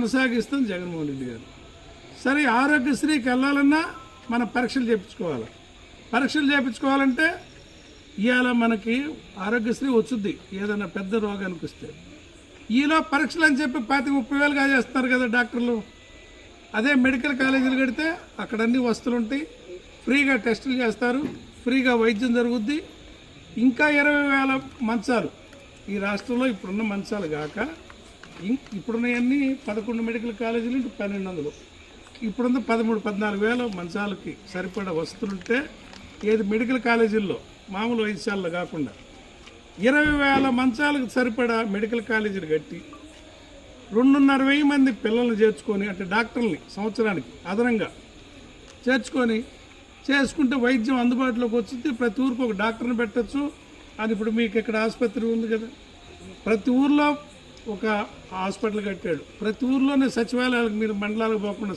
కొనసాగిస్తుంది జగన్మోహన్ రెడ్డి గారు. సరే, ఆరోగ్యశ్రీకి వెళ్ళాలన్నా మనం పరీక్షలు చేయించుకోవాలంటే ఇవాళ మనకి ఆరోగ్యశ్రీ వచ్చుద్ది ఏదైనా పెద్ద రోగానికి వస్తే. ఈలో పరీక్షలు అని చెప్పి 25-30 వేలు చేస్తున్నారు కదా డాక్టర్లు. అదే మెడికల్ కాలేజీలు కడితే అక్కడ అన్ని వస్తువులు ఉంటాయి, ఫ్రీగా టెస్టులు చేస్తారు, ఫ్రీగా వైద్యం జరుగుద్ది. ఇంకా 20,000 మంచాలు ఈ రాష్ట్రంలో ఇప్పుడున్న మంచాలు కాక ఇప్పుడున్నవన్నీ 11 మెడికల్ కాలేజీలు 1200, ఇప్పుడున్న 13-14 మంచాలకి సరిపడా వస్తువులుంటే ఏది మెడికల్ కాలేజీల్లో మామూలు వైద్యశాలలో కాకుండా 20,000 మంచాలకు సరిపడా మెడికల్ కాలేజీలు కట్టి 2,500 మంది పిల్లల్ని చేర్చుకొని, అంటే డాక్టర్ని సంవత్సరానికి అదనంగా చేర్చుకొని చేసుకుంటే వైద్యం అందుబాటులోకి వచ్చింది. ప్రతి ఊరికి ఒక డాక్టర్ని పెట్టచ్చు అని. ఇప్పుడు మీకు ఇక్కడ ఆసుపత్రి ఉంది కదా, ప్రతి ఊర్లో ఒక హాస్పిటల్ కట్టాడు. ప్రతి ఊర్లోనే సచివాలయాలకు, మీరు మండలాలకు పోకుండా